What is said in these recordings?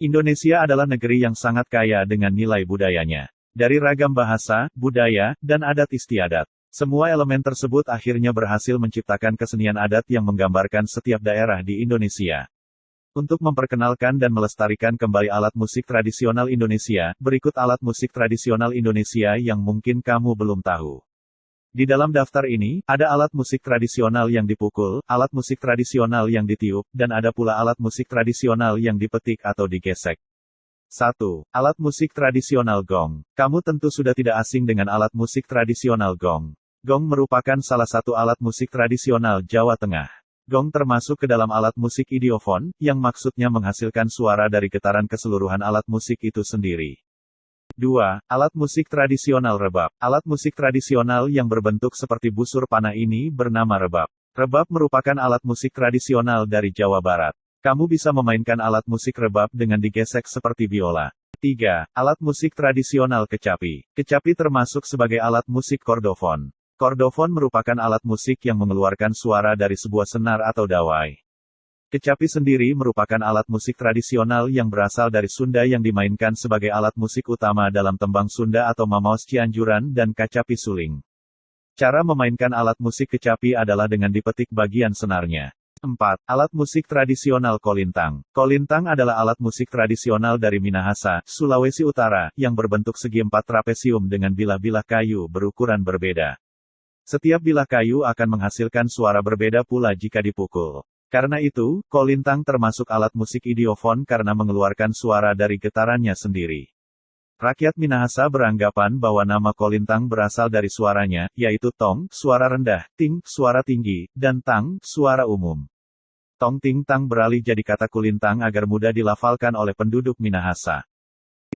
Indonesia adalah negeri yang sangat kaya dengan nilai budayanya. Dari ragam bahasa, budaya, dan adat istiadat. Semua elemen tersebut akhirnya berhasil menciptakan kesenian adat yang menggambarkan setiap daerah di Indonesia. Untuk memperkenalkan dan melestarikan kembali alat musik tradisional Indonesia, berikut alat musik tradisional Indonesia yang mungkin kamu belum tahu. Di dalam daftar ini, ada alat musik tradisional yang dipukul, alat musik tradisional yang ditiup, dan ada pula alat musik tradisional yang dipetik atau digesek. 1. Alat musik tradisional gong. Kamu tentu sudah tidak asing dengan alat musik tradisional gong. Gong merupakan salah satu alat musik tradisional Jawa Tengah. Gong termasuk ke dalam alat musik idiofon, yang maksudnya menghasilkan suara dari getaran keseluruhan alat musik itu sendiri. 2. Alat musik tradisional rebab. Alat musik tradisional yang berbentuk seperti busur panah ini bernama rebab. Rebab merupakan alat musik tradisional dari Jawa Barat. Kamu bisa memainkan alat musik rebab dengan digesek seperti biola. 3. Alat musik tradisional kecapi. Kecapi termasuk sebagai alat musik kordofon. Kordofon merupakan alat musik yang mengeluarkan suara dari sebuah senar atau dawai. Kecapi sendiri merupakan alat musik tradisional yang berasal dari Sunda yang dimainkan sebagai alat musik utama dalam tembang Sunda atau Mamaos Cianjuran dan Kacapi Suling. Cara memainkan alat musik kecapi adalah dengan dipetik bagian senarnya. 4. Alat musik tradisional kolintang. Kolintang adalah alat musik tradisional dari Minahasa, Sulawesi Utara, yang berbentuk segi empat trapesium dengan bilah-bilah kayu berukuran berbeda. Setiap bilah kayu akan menghasilkan suara berbeda pula jika dipukul. Karena itu, kolintang termasuk alat musik idiofon karena mengeluarkan suara dari getarannya sendiri. Rakyat Minahasa beranggapan bahwa nama kolintang berasal dari suaranya, yaitu tong, suara rendah, ting, suara tinggi, dan tang, suara umum. Tong ting tang beralih jadi kata kulintang agar mudah dilafalkan oleh penduduk Minahasa.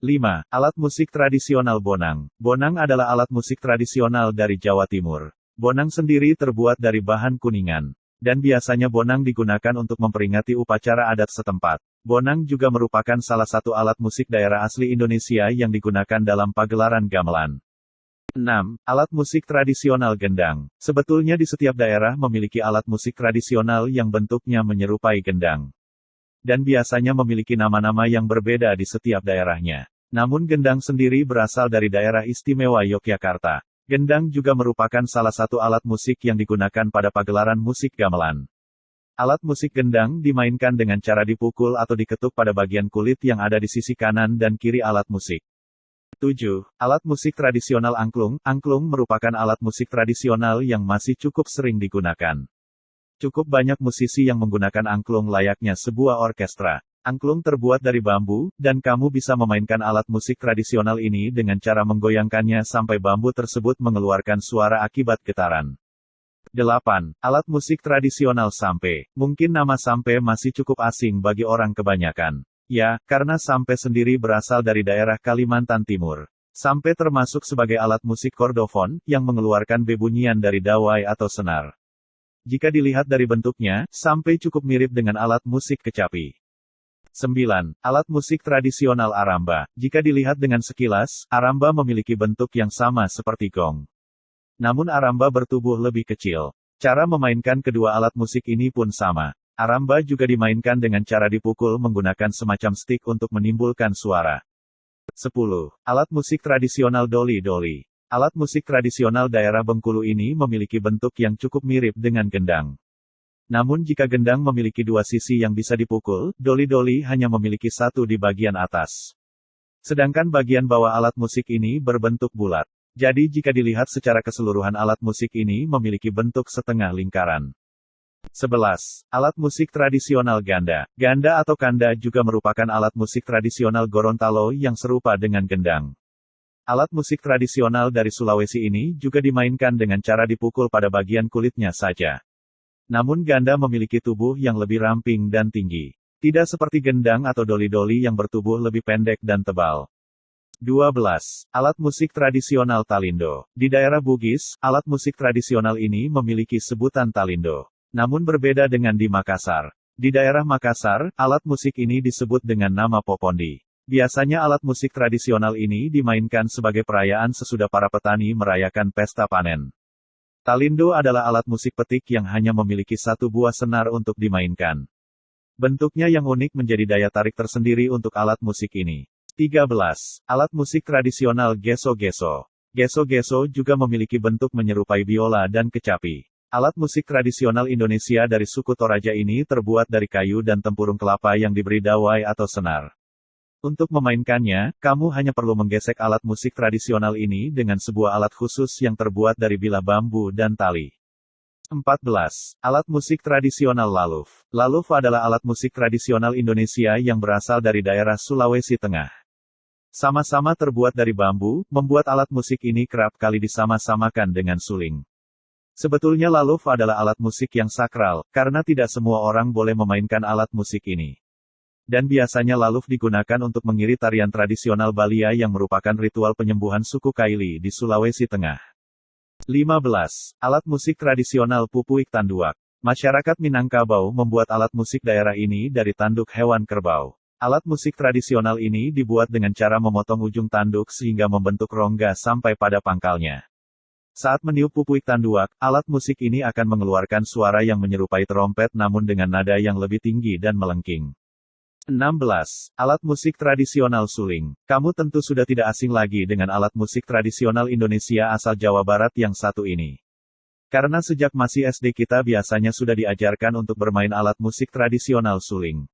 5. Alat musik tradisional bonang. Bonang adalah alat musik tradisional dari Jawa Timur. Bonang sendiri terbuat dari bahan kuningan. Dan biasanya bonang digunakan untuk memperingati upacara adat setempat. Bonang juga merupakan salah satu alat musik daerah asli Indonesia yang digunakan dalam pagelaran gamelan. 6. Alat musik tradisional gendang. Sebetulnya di setiap daerah memiliki alat musik tradisional yang bentuknya menyerupai gendang. Dan biasanya memiliki nama-nama yang berbeda di setiap daerahnya. Namun gendang sendiri berasal dari daerah istimewa Yogyakarta. Gendang juga merupakan salah satu alat musik yang digunakan pada pagelaran musik gamelan. Alat musik gendang dimainkan dengan cara dipukul atau diketuk pada bagian kulit yang ada di sisi kanan dan kiri alat musik. 7. Alat musik tradisional angklung. Angklung merupakan alat musik tradisional yang masih cukup sering digunakan. Cukup banyak musisi yang menggunakan angklung layaknya sebuah orkestra. Angklung terbuat dari bambu, dan kamu bisa memainkan alat musik tradisional ini dengan cara menggoyangkannya sampai bambu tersebut mengeluarkan suara akibat getaran. 8. Alat musik tradisional sampe. Mungkin nama sampe masih cukup asing bagi orang kebanyakan. Ya, karena sampe sendiri berasal dari daerah Kalimantan Timur. Sampe termasuk sebagai alat musik kordofon, yang mengeluarkan bebunyian dari dawai atau senar. Jika dilihat dari bentuknya, sampe cukup mirip dengan alat musik kecapi. 9. Alat musik tradisional aramba. Jika dilihat dengan sekilas, aramba memiliki bentuk yang sama seperti gong. Namun aramba bertubuh lebih kecil. Cara memainkan kedua alat musik ini pun sama. Aramba juga dimainkan dengan cara dipukul menggunakan semacam stik untuk menimbulkan suara. 10. Alat musik tradisional doli-doli. Alat musik tradisional daerah Bengkulu ini memiliki bentuk yang cukup mirip dengan gendang. Namun jika gendang memiliki dua sisi yang bisa dipukul, doli-doli hanya memiliki satu di bagian atas. Sedangkan bagian bawah alat musik ini berbentuk bulat. Jadi jika dilihat secara keseluruhan alat musik ini memiliki bentuk setengah lingkaran. 11. Alat musik tradisional ganda. Ganda atau kanda juga merupakan alat musik tradisional Gorontalo yang serupa dengan gendang. Alat musik tradisional dari Sulawesi ini juga dimainkan dengan cara dipukul pada bagian kulitnya saja. Namun ganda memiliki tubuh yang lebih ramping dan tinggi. Tidak seperti gendang atau doli-doli yang bertubuh lebih pendek dan tebal. 12. Alat musik tradisional talindo. Di daerah Bugis, alat musik tradisional ini memiliki sebutan talindo. Namun berbeda dengan di Makassar. Di daerah Makassar, alat musik ini disebut dengan nama popondi. Biasanya alat musik tradisional ini dimainkan sebagai perayaan sesudah para petani merayakan pesta panen. Talindo adalah alat musik petik yang hanya memiliki satu buah senar untuk dimainkan. Bentuknya yang unik menjadi daya tarik tersendiri untuk alat musik ini. 13. Alat musik tradisional geso-geso. Geso-geso juga memiliki bentuk menyerupai biola dan kecapi. Alat musik tradisional Indonesia dari suku Toraja ini terbuat dari kayu dan tempurung kelapa yang diberi dawai atau senar. Untuk memainkannya, kamu hanya perlu menggesek alat musik tradisional ini dengan sebuah alat khusus yang terbuat dari bilah bambu dan tali. 14. Alat musik tradisional laluf. Laluf adalah alat musik tradisional Indonesia yang berasal dari daerah Sulawesi Tengah. Sama-sama terbuat dari bambu, membuat alat musik ini kerap kali disama-samakan dengan suling. Sebetulnya laluf adalah alat musik yang sakral, karena tidak semua orang boleh memainkan alat musik ini. Dan biasanya laluf digunakan untuk mengiring tarian tradisional Balia yang merupakan ritual penyembuhan suku Kaili di Sulawesi Tengah. 15. Alat musik tradisional pupuik tanduak. Masyarakat Minangkabau membuat alat musik daerah ini dari tanduk hewan kerbau. Alat musik tradisional ini dibuat dengan cara memotong ujung tanduk sehingga membentuk rongga sampai pada pangkalnya. Saat meniup pupuik tanduak, alat musik ini akan mengeluarkan suara yang menyerupai trompet namun dengan nada yang lebih tinggi dan melengking. 16. Alat musik tradisional suling. Kamu tentu sudah tidak asing lagi dengan alat musik tradisional Indonesia asal Jawa Barat yang satu ini. Karena sejak masih SD kita biasanya sudah diajarkan untuk bermain alat musik tradisional suling.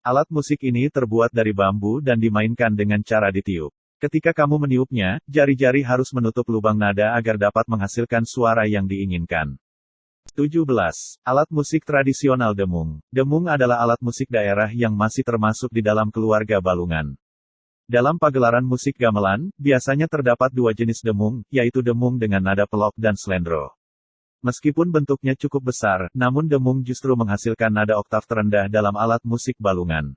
Alat musik ini terbuat dari bambu dan dimainkan dengan cara ditiup. Ketika kamu meniupnya, jari-jari harus menutup lubang nada agar dapat menghasilkan suara yang diinginkan. 17. Alat musik tradisional demung. Demung adalah alat musik daerah yang masih termasuk di dalam keluarga balungan. Dalam pagelaran musik gamelan, biasanya terdapat dua jenis demung, yaitu demung dengan nada pelok dan slendro. Meskipun bentuknya cukup besar, namun demung justru menghasilkan nada oktav terendah dalam alat musik balungan.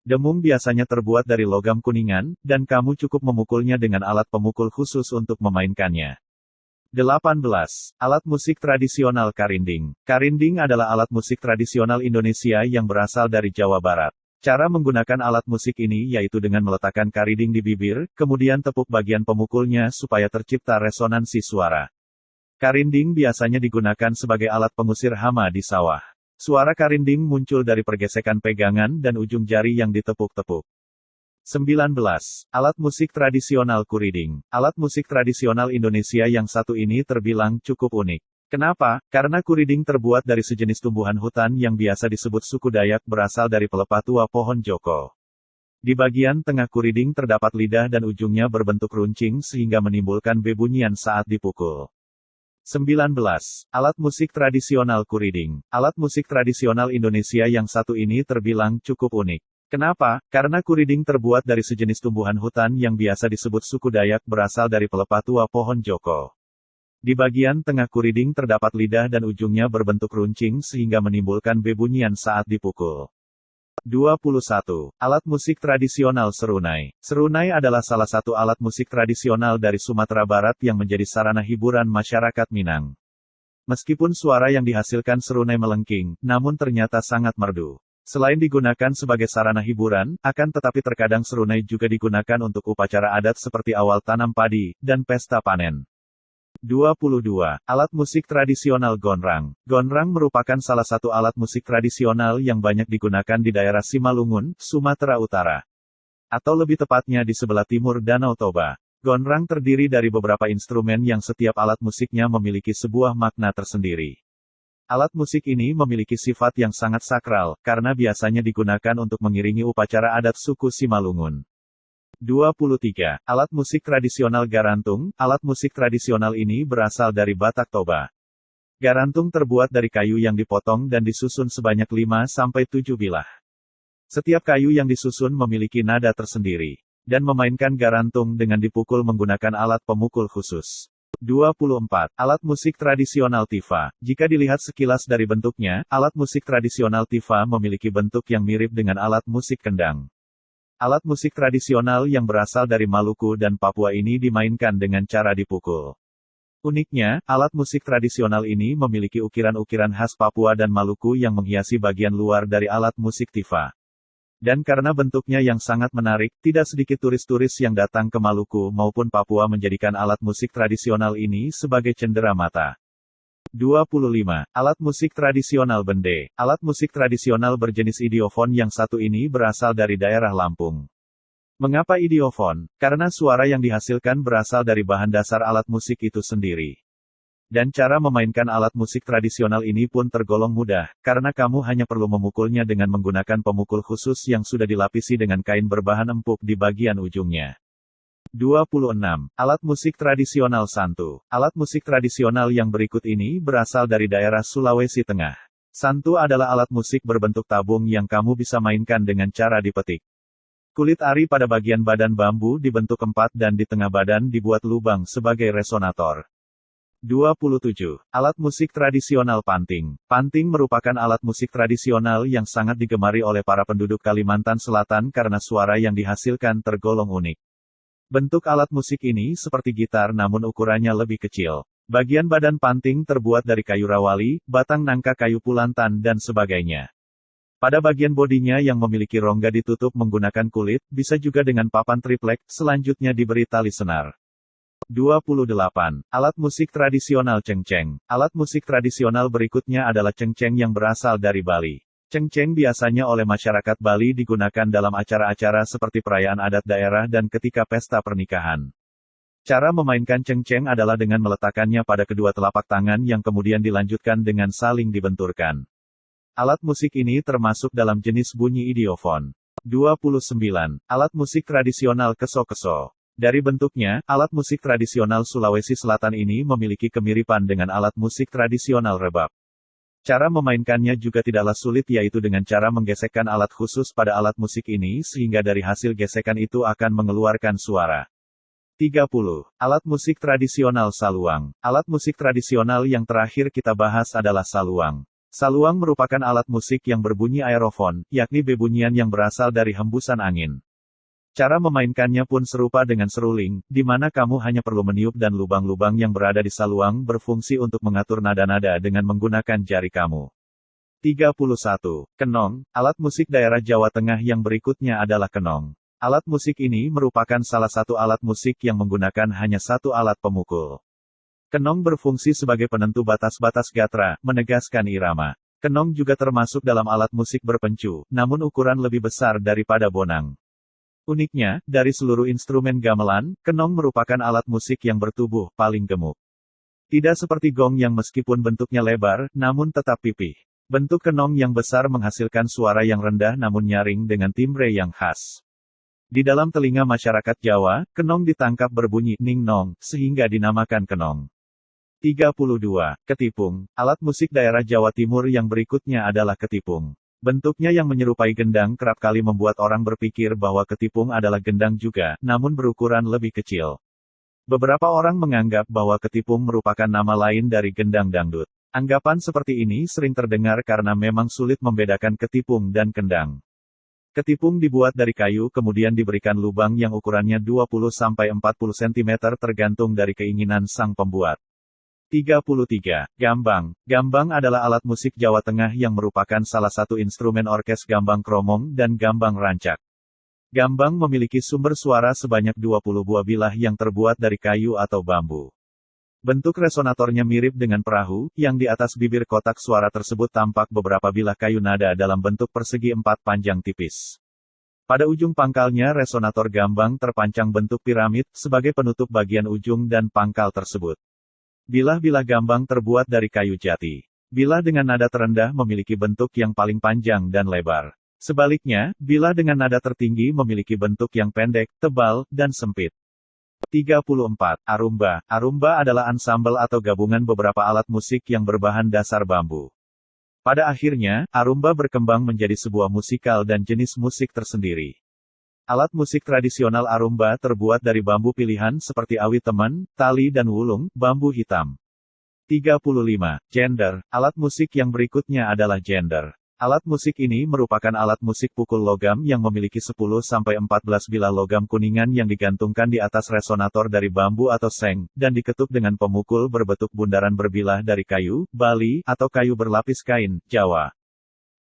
Demung biasanya terbuat dari logam kuningan, dan kamu cukup memukulnya dengan alat pemukul khusus untuk memainkannya. 18. Alat musik tradisional karinding. Karinding adalah alat musik tradisional Indonesia yang berasal dari Jawa Barat. Cara menggunakan alat musik ini yaitu dengan meletakkan karinding di bibir, kemudian tepuk bagian pemukulnya supaya tercipta resonansi suara. Karinding biasanya digunakan sebagai alat pengusir hama di sawah. Suara karinding muncul dari pergesekan pegangan dan ujung jari yang ditepuk-tepuk. 19. Alat musik tradisional kuriding. Alat musik tradisional Indonesia yang satu ini terbilang cukup unik. Kenapa? Karena kuriding terbuat dari sejenis tumbuhan hutan yang biasa disebut suku Dayak berasal dari pelepah tua pohon joko. Di bagian tengah kuriding terdapat lidah dan ujungnya berbentuk runcing sehingga menimbulkan bebunyian saat dipukul. 19. Alat musik tradisional kuriding. Alat musik tradisional Indonesia yang satu ini terbilang cukup unik. Kenapa? Karena kuriding terbuat dari sejenis tumbuhan hutan yang biasa disebut suku Dayak berasal dari pelepah tua pohon joko. Di bagian tengah kuriding terdapat lidah dan ujungnya berbentuk runcing sehingga menimbulkan bebunyian saat dipukul. 21. Alat musik tradisional serunai. Serunai adalah salah satu alat musik tradisional dari Sumatera Barat yang menjadi sarana hiburan masyarakat Minang. Meskipun suara yang dihasilkan serunai melengking, namun ternyata sangat merdu. Selain digunakan sebagai sarana hiburan, akan tetapi terkadang serunai juga digunakan untuk upacara adat seperti awal tanam padi, dan pesta panen. 22. Alat musik tradisional gonrang. Gonrang merupakan salah satu alat musik tradisional yang banyak digunakan di daerah Simalungun, Sumatera Utara. Atau lebih tepatnya di sebelah timur Danau Toba. Gonrang terdiri dari beberapa instrumen yang setiap alat musiknya memiliki sebuah makna tersendiri. Alat musik ini memiliki sifat yang sangat sakral, karena biasanya digunakan untuk mengiringi upacara adat suku Simalungun. 23. Alat musik tradisional garantung. Alat musik tradisional ini berasal dari Batak Toba. Garantung terbuat dari kayu yang dipotong dan disusun sebanyak 5-7 bilah. Setiap kayu yang disusun memiliki nada tersendiri. Dan memainkan garantung dengan dipukul menggunakan alat pemukul khusus. 24. Alat musik tradisional tifa. Jika dilihat sekilas dari bentuknya, alat musik tradisional tifa memiliki bentuk yang mirip dengan alat musik kendang. Alat musik tradisional yang berasal dari Maluku dan Papua ini dimainkan dengan cara dipukul. Uniknya, alat musik tradisional ini memiliki ukiran-ukiran khas Papua dan Maluku yang menghiasi bagian luar dari alat musik tifa. Dan karena bentuknya yang sangat menarik, tidak sedikit turis-turis yang datang ke Maluku maupun Papua menjadikan alat musik tradisional ini sebagai cendera mata. 25. Alat musik tradisional bende. Alat musik tradisional berjenis idiofon yang satu ini berasal dari daerah Lampung. Mengapa idiofon? Karena suara yang dihasilkan berasal dari bahan dasar alat musik itu sendiri. Dan cara memainkan alat musik tradisional ini pun tergolong mudah, karena kamu hanya perlu memukulnya dengan menggunakan pemukul khusus yang sudah dilapisi dengan kain berbahan empuk di bagian ujungnya. 26. Alat musik tradisional santu. Alat musik tradisional yang berikut ini berasal dari daerah Sulawesi Tengah. Santu adalah alat musik berbentuk tabung yang kamu bisa mainkan dengan cara dipetik. Kulit ari pada bagian badan bambu dibentuk empat dan di tengah badan dibuat lubang sebagai resonator. 27. Alat musik tradisional panting. Panting merupakan alat musik tradisional yang sangat digemari oleh para penduduk Kalimantan Selatan karena suara yang dihasilkan tergolong unik. Bentuk alat musik ini seperti gitar namun ukurannya lebih kecil. Bagian badan panting terbuat dari kayu rawali, batang nangka kayu pulantan dan sebagainya. Pada bagian bodinya yang memiliki rongga ditutup menggunakan kulit, bisa juga dengan papan triplek, selanjutnya diberi tali senar. 28. Alat musik tradisional cengceng. Alat musik tradisional berikutnya adalah cengceng yang berasal dari Bali. Cengceng biasanya oleh masyarakat Bali digunakan dalam acara-acara seperti perayaan adat daerah dan ketika pesta pernikahan. Cara memainkan cengceng adalah dengan meletakkannya pada kedua telapak tangan yang kemudian dilanjutkan dengan saling dibenturkan. Alat musik ini termasuk dalam jenis bunyi idiofon. 29. Alat musik tradisional keso-keso. Dari bentuknya, alat musik tradisional Sulawesi Selatan ini memiliki kemiripan dengan alat musik tradisional rebab. Cara memainkannya juga tidaklah sulit yaitu dengan cara menggesekkan alat khusus pada alat musik ini sehingga dari hasil gesekan itu akan mengeluarkan suara. 30. Alat musik tradisional saluang. Alat musik tradisional yang terakhir kita bahas adalah saluang. Saluang merupakan alat musik yang berbunyi aerofon, yakni bebunyian yang berasal dari hembusan angin. Cara memainkannya pun serupa dengan seruling, di mana kamu hanya perlu meniup dan lubang-lubang yang berada di saluang berfungsi untuk mengatur nada-nada dengan menggunakan jari kamu. 31. Kenong. Alat musik daerah Jawa Tengah yang berikutnya adalah kenong. Alat musik ini merupakan salah satu alat musik yang menggunakan hanya satu alat pemukul. Kenong berfungsi sebagai penentu batas-batas gatra, menegaskan irama. Kenong juga termasuk dalam alat musik berpencu, namun ukuran lebih besar daripada bonang. Uniknya, dari seluruh instrumen gamelan, kenong merupakan alat musik yang bertubuh paling gemuk. Tidak seperti gong yang meskipun bentuknya lebar, namun tetap pipih. Bentuk kenong yang besar menghasilkan suara yang rendah namun nyaring dengan timbre yang khas. Di dalam telinga masyarakat Jawa, kenong ditangkap berbunyi ning-nong, sehingga dinamakan kenong. 32. Ketipung. Alat musik daerah Jawa Timur yang berikutnya adalah ketipung. Bentuknya yang menyerupai gendang kerap kali membuat orang berpikir bahwa ketipung adalah gendang juga, namun berukuran lebih kecil. Beberapa orang menganggap bahwa ketipung merupakan nama lain dari gendang dangdut. Anggapan seperti ini sering terdengar karena memang sulit membedakan ketipung dan kendang. Ketipung dibuat dari kayu kemudian diberikan lubang yang ukurannya 20-40 cm tergantung dari keinginan sang pembuat. 33. Gambang. Gambang adalah alat musik Jawa Tengah yang merupakan salah satu instrumen orkes gambang kromong dan gambang rancak. Gambang memiliki sumber suara sebanyak 20 buah bilah yang terbuat dari kayu atau bambu. Bentuk resonatornya mirip dengan perahu, yang di atas bibir kotak suara tersebut tampak beberapa bilah kayu nada dalam bentuk persegi empat panjang tipis. Pada ujung pangkalnya resonator gambang terpancang bentuk piramid, sebagai penutup bagian ujung dan pangkal tersebut. Bilah-bilah gambang terbuat dari kayu jati. Bilah dengan nada terendah memiliki bentuk yang paling panjang dan lebar. Sebaliknya, bilah dengan nada tertinggi memiliki bentuk yang pendek, tebal, dan sempit. 34. Arumba. Arumba adalah ansambel atau gabungan beberapa alat musik yang berbahan dasar bambu. Pada akhirnya, arumba berkembang menjadi sebuah musikal dan jenis musik tersendiri. Alat musik tradisional arumba terbuat dari bambu pilihan seperti awi teman, tali dan wulung, bambu hitam. 35. Gender. Alat musik yang berikutnya adalah gender. Alat musik ini merupakan alat musik pukul logam yang memiliki 10-14 bilah logam kuningan yang digantungkan di atas resonator dari bambu atau seng, dan diketuk dengan pemukul berbentuk bundaran berbilah dari kayu, bali, atau kayu berlapis kain, Jawa.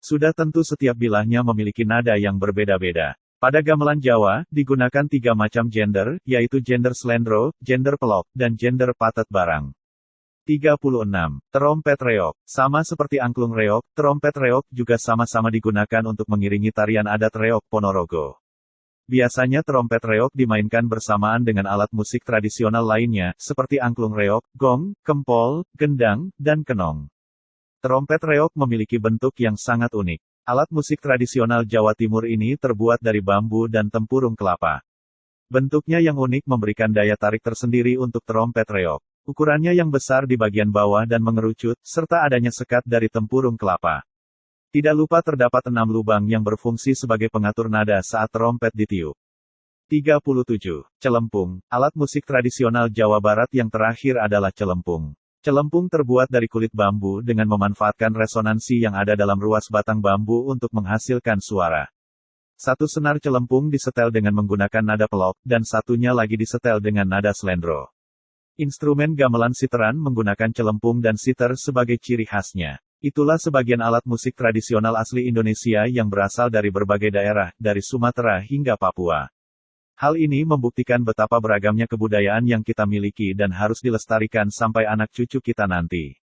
Sudah tentu setiap bilahnya memiliki nada yang berbeda-beda. Pada gamelan Jawa, digunakan 3 macam gender, yaitu gender slendro, gender pelok, dan gender patet barang. 36. Terompet reog. Sama seperti angklung reog, terompet reog juga sama-sama digunakan untuk mengiringi tarian adat reog Ponorogo. Biasanya terompet reog dimainkan bersamaan dengan alat musik tradisional lainnya, seperti angklung reog, gong, kempol, gendang, dan kenong. Terompet reog memiliki bentuk yang sangat unik. Alat musik tradisional Jawa Timur ini terbuat dari bambu dan tempurung kelapa. Bentuknya yang unik memberikan daya tarik tersendiri untuk terompet reog. Ukurannya yang besar di bagian bawah dan mengerucut, serta adanya sekat dari tempurung kelapa. Tidak lupa terdapat 6 lubang yang berfungsi sebagai pengatur nada saat terompet ditiup. 37. Celempung. Alat musik tradisional Jawa Barat yang terakhir adalah celempung. Celempung terbuat dari kulit bambu dengan memanfaatkan resonansi yang ada dalam ruas batang bambu untuk menghasilkan suara. Satu senar celempung disetel dengan menggunakan nada pelok, dan satunya lagi disetel dengan nada slendro. Instrumen gamelan siteran menggunakan celempung dan siter sebagai ciri khasnya. Itulah sebagian alat musik tradisional asli Indonesia yang berasal dari berbagai daerah, dari Sumatera hingga Papua. Hal ini membuktikan betapa beragamnya kebudayaan yang kita miliki dan harus dilestarikan sampai anak cucu kita nanti.